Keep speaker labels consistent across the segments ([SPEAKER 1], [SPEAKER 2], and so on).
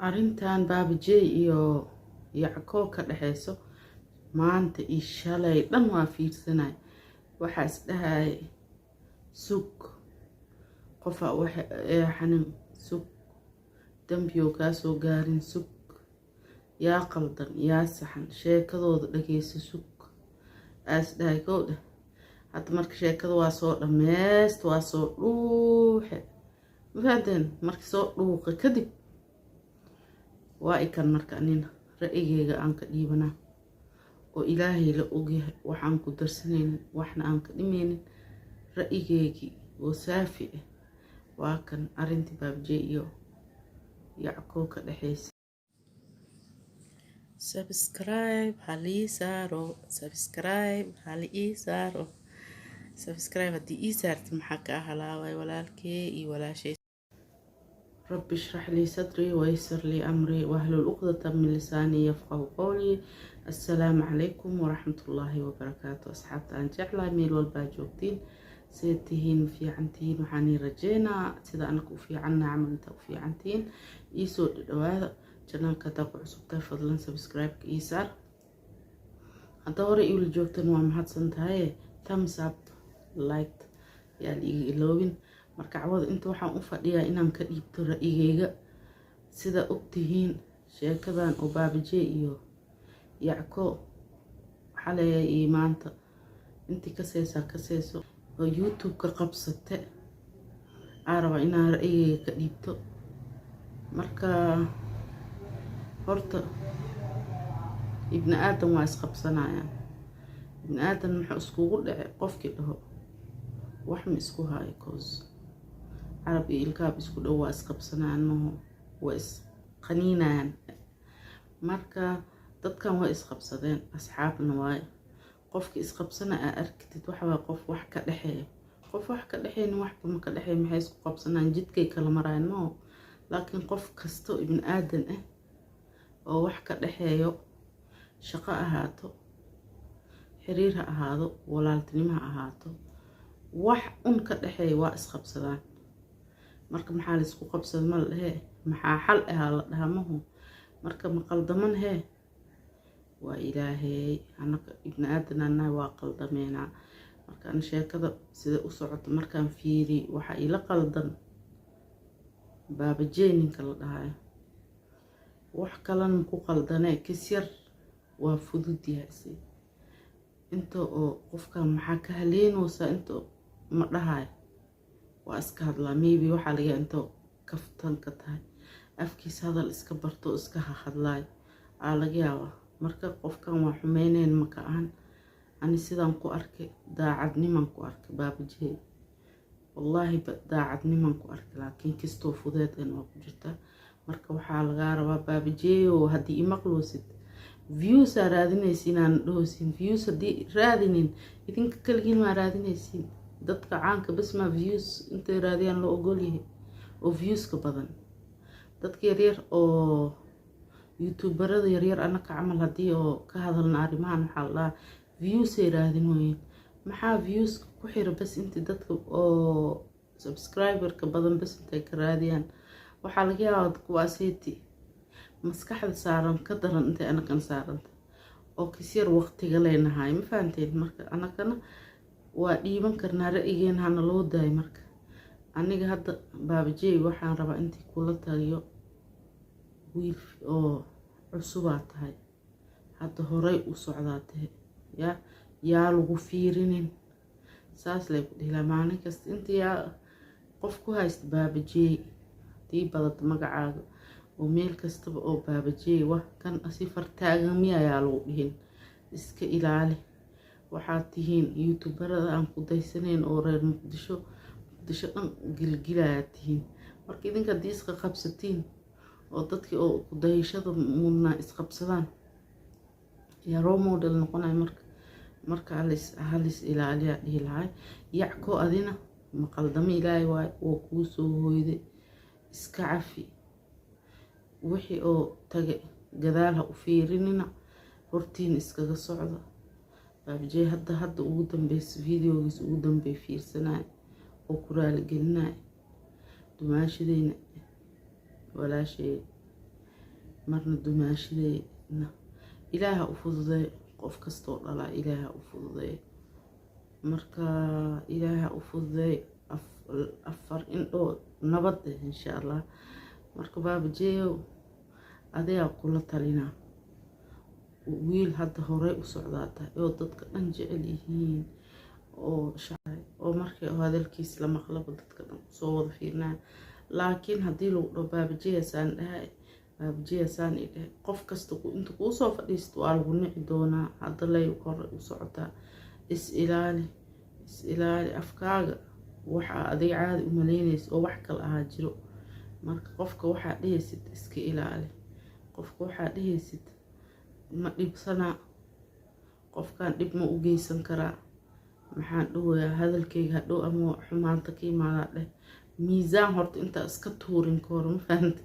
[SPEAKER 1] Arintan baabajey iyo Yacko ka dhaxayso maanta iyo shalay dhan waa fiirsanay waxa isdhahay sug qofa waxa xanin sug dambiyo ka soo gaarin sug yaa qaldan yaa saxan sheekadooda dhageyso sug asdhahay kooda hadda marka sheekada waa soo dhameest waa soo dhuuxe mafahanteen marka soo dhuuqa kadib waa ikan marka anina ra'yigayga aan ka dhiibana oo ilaahay la ogyahay waxaan ku darsanaynin waxna aan ka dhimaynin ra'yigeygii oo saafi ah waa kan arintii baabajey iyo Yacko ka dhaxaysa subscribe haddii ii saartid maxaa ka halaaway walaalkey iyo walaashay رب اشرح لي صدري ويسر لي أمري واحلل عقدة من لساني يفقهوا قولي. السلام عليكم ورحمة الله وبركاته. أصحابتي أن جعل ميل والباجوكتين سيتهين في عنتين وحاني رجينا سيدا أنك وفي عنا عملت وفي عنتين يسود هذا جنال كتاب عصبته فضلا سبسكرايب إيسار هدوري يقول جوكتين ومحد سنتهاي thumbs up like يعني إلوين marka cawada inta waxaan u fadhiyaa inaan ka dhiibto ra'yigayga sida ogtihiin sheekadan oo baabajey iyo Yacko xalay maanta intii ka seeso oo YouTube ka qabsate araba inaan ra'yigayga ka dhiibto marka horta ibn aadam waa isqabsanayaan ibn aadam wuxuu iskugu dhacay qofkii dhaho wax ma isku hayo koos عربي الكاب اسكو دو اسقبسنا انه واسقنينان marka dadkan waa isqabsadeen asxaabna waay qofkii isqabsana arkitid waxa waa qof wax ka dhaxeeyo qof wax ka dhaxeeyna wax ma ka dhaxeey maxay isku qabsanaan jidkay kala marayno laakiin qof kasto ibn aadan ah oo wax ka dhaxeeyo shaqo ahaato xiriir ha ahaado walaaltinimo ha ahaato wax un ka dhaxeeyo waa isqabsadaan marka maxaa la isku qabsad ma lahe maxaa xal ah la dhahamahu marka ma qaldaman he waa ilaahay anaka ibn aadanna waa qaldameena marka aan sheekada sida u socoto markaan fiiri waxa ila qaldan baabajey ninka la dhahay wax kalan ku qaldanay kisyar waa fudud yahay inta oo qofka maxaa ka haleynoosa inta ma dhahay waa iska hadlaa maybe waxa laga inta kaftan ka tahay afkiisa hadal iska barto iska hadlaay laga yaabaa marka qofkan waa xumeyneen maka aan ani sidaan ku arkay daacadniman ku arkay baabajey wallahi daacadniman ku arkay laakiin kastoo fudeed oo ku jirta marka waxaa laga rabaa baabajey oo hadii maqloosid views raadinaysiin aan dhoosin views hadii raadinin idinka kaligiin ma raadinaysiin dadka caanka bas ma views inta raadiyaan loo ogol yahay oo views ka badan dadka yaryar oo youtuberada yaryar anaka camal hadii oo ka hadalna arimahan waxa la views ay raadinooyin maxaa views ku xira bas inta dadka oo subscriber ka badan bas intay ka raadiyaan waxa laga yaabaa kuwaaseeti maskaxda saaran ka daran inta anakan saaran oo kisir waqtiga leenahay ma fahanteen marka anakana waa dhiiban karnaa ra'yigeena hana loo daay marka aniga hadda baabajey waxaan rabaa intii kula taliyo wiil oo cusubaa tahay hadda horay u socdaatay yaa lagu fiirinin saas lay ku dhila maalin kasta intii qof ku haysta baabajey tii badad magacaaga oo meel kastaba oo baabajey wax kan si fartaagan miyaa lagu dhihin iska ilaali waxaad tihiin youtuberada aan ku daysaneen oo reer muqdisho dhan gilgilaad tihiin marka idinka diiska qabsatiin oo dadkii oo ku dayashada mudna isqabsadaan yaa role model noqonay marka halis ilaaliya dhihi lahay Yacko adina ma qaldami ilaahay waay oo kuu soo hooyday iska cafi wixii oo tagay gadaal ha u fiirinina hortiin iskaga socda baabajey hadda ugu dambeysay videogiisa ugu dambeey fiirsanay oo ku raali gelinay dumaashadeyna walaashay marna dumaashideyna ilaaha u fududay qof kastoo dhalaa ilaaha u fududay marka ilaaha u fududay afar indhood nabad insha Allah marka baabajeeyo adiga kula talina wiil hadda hore u socdaata oo dadka dhan jecel yihiin oo shaqay oo markii hadalkiis la maqlaba dadka dhan soo wada fiirnaa laakiin haddii lagu dhaho baabajeesaan dhahay baabajeesaan idhahay qof kasta inta kuu soo fadhiisto waa lagu nici doonaa hadda lay hore u socotaa is ilaali afkaaga waxa adiga caadi u malaynaysa oo wax kale ahaa jiro marka qofka waxaa dhehaysid iska ilaali qofka waxaa dhehaysid ma dhibsanaa qofkaan dhib ma u geysan karaa maxaan dhawayaa hadalkayga hadhow ama xumaanta ka imaadaa dheh miisaan horta intaa iska tuurin ka hor ma fahanta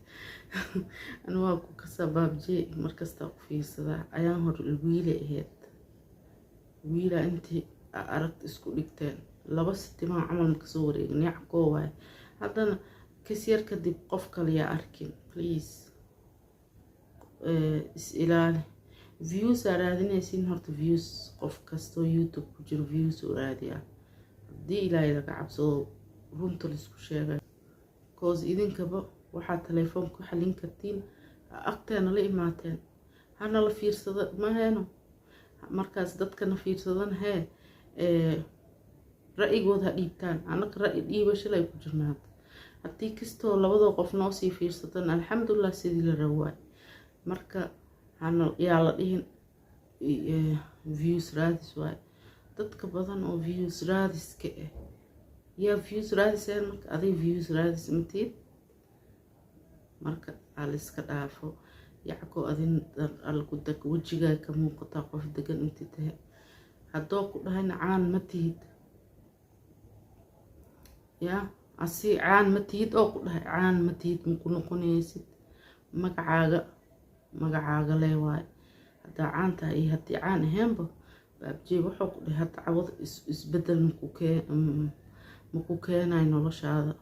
[SPEAKER 1] ana waa ku kasaa baabjee markastaa ku fiirsadaa ayaan hor wiilay ahayd wiilaa intii aragta isku dhigteen 2 sitimaan camal ma kasoo wareegin yackoo waay haddana kasyar kadib qof kale yaa arkin please is ilaali views aa raadinaysiin horta views qof kastoo youtube ku jiro views oo raadiyaa haddii ilaahay laga cabsado runta laisku sheegay cause idinkaba waxaa telefoon ku xalin kartiin agteena la imaateen hana la fiirsada ma heeno markaas dadkana fiirsadan hee ra'yigooda dhiibtaan anaka ra'yi dhiibasho lay ku jirnaa haddii kastoo labadoo qof noo sii fiirsatan alxamdulillah sidii la rawaay marka hana yaa la dhihin views raadis waay dadka badan oo views raadiska yaa views raadiseen marka aday views raadis matiid marka aliska dhaafo yackoo adin alku dag wajigaa ka muuqataa qof degan intii tahay haddoo ku dhahayna caan ma tihid yaa asi caan ma tihid oo ku dhahay caan ma tihid maku noqonaysid magacaaga lee waay haddaa caan tahay iyo haddii caan ahaynba baabjee wuxuu ku dhahay hadda cawad isbedel maku keenay noloshaada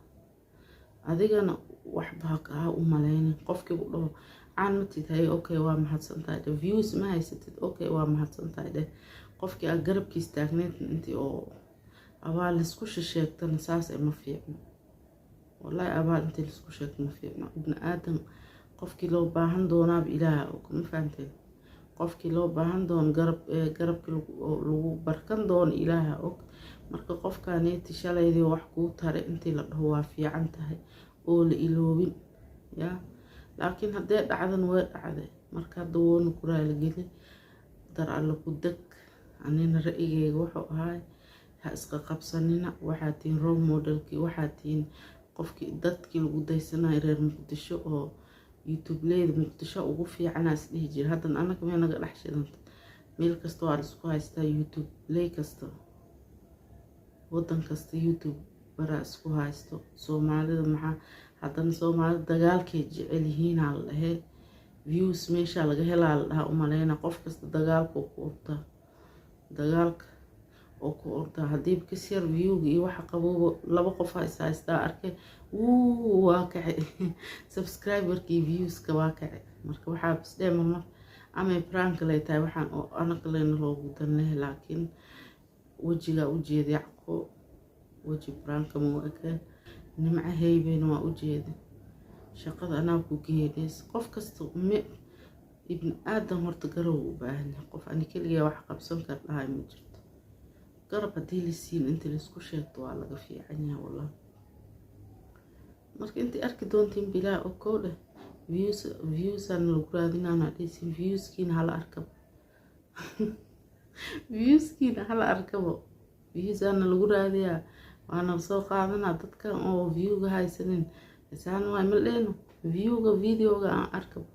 [SPEAKER 1] adigana waxba ha u malaynin qofkii ku dhaho caan ma tihid hay okay waa mahadsantahay dheh views ma haysatid okay waa mahadsantahay dheh qofkii aad garabkiis taagneed intii oo abaal laisku sheegtana saas ay ma fiicno wallaahi abaal intii laisku sheegto ma fiicno ibni aadam qofkii loo baahan doonaaba ilaaha og ma fahanteen qofkii loo baahan doono garabkii lagu barkan doono ilaaha og marka qofkaaneeti shalaydii wax kuu taray intii la dhaho waa fiican tahay oo la iloobin yaa laakiin haddee dhacdan way dhacday marka hadda woona ku raaligeli dar alla ku deg anina ra'yigayga wuxuu ahaay ha iska qabsanina waxaa tihiin role modelkii waxaa tihiin qofkii dadkii lagu daysanayo reer muqdisho oo youtube leyda muqdisho ugu fiicana is dhihi jira haddana anaga mee naga dhex shidanta meel kasta waa laisku haystaa youtube ley kasta wadan kasta youtube baraa isku haysto soomaalida maxaa haddana soomaalida dagaalkay jecel yihiinaa la dhahee views meeshaa laga helaa la dhahaa umaleyna qof kasta dagaalka ku ortaa dagaalka oo ku ordaa haddii kasyar viewga iyo waxa qaboobo 2 qof haystaa arkay waa kacay subscriberkii viewska waa kacay marka waxaa bisdee mar ama prank lay tahay waxaan oo anaga leena loogu dan leh laakiin wajiga u jeeday yackoo waji prank ma waakeen nimca heybeen waa u jeeday shaqada anaa ku geedays qof kasta ibn aadam horta garow u baahan yahay qof ani kaliya wax qabsan kar dhahay ma jirto garab haddii la siin inta laisku sheegto waa laga fiican yahay wallahi marka intii arki doontiin bilaa oo koo dheh viewsaan lagu raadinaana dhaysin viewskiina hala arkabo viewskiina hala arkabo viewsaana lagu raadiyaa waana soo qaadanaa dadkan oo viewga haysanin isaan waay ma dheeno viewga videoga aan arkabo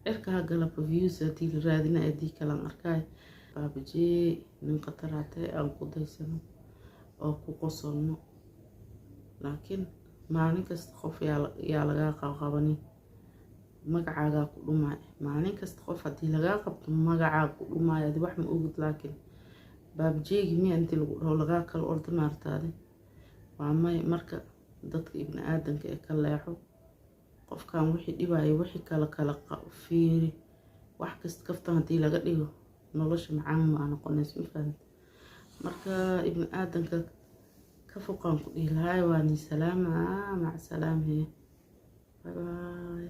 [SPEAKER 1] cirka ha galaba views haddii la raadina haddii kalan arkaay baabajee nin qataraatee aan ku daysano oo ku qosolno laakiin maalin kasta qof yaa lagaa qabanin magacaagaa ku dhumaay maalin kasta qof haddii lagaa qabto magacaa ku dhumaay adi wax ma ogid laakiin baabajeegi miya intii lagu dhaho lagaa kala orda maartaade waa may marka dadka ibni aadanka ee ka leexo qofkan wixii dhibaayo wixii kala fiiri wax kasta kaftan hadii laga dhigo nolosha macaan ma noqonayso ma fahamtay marka ibn aadanka ka foqan ku dhilahay waa ni salaama mac salaamhe bye bye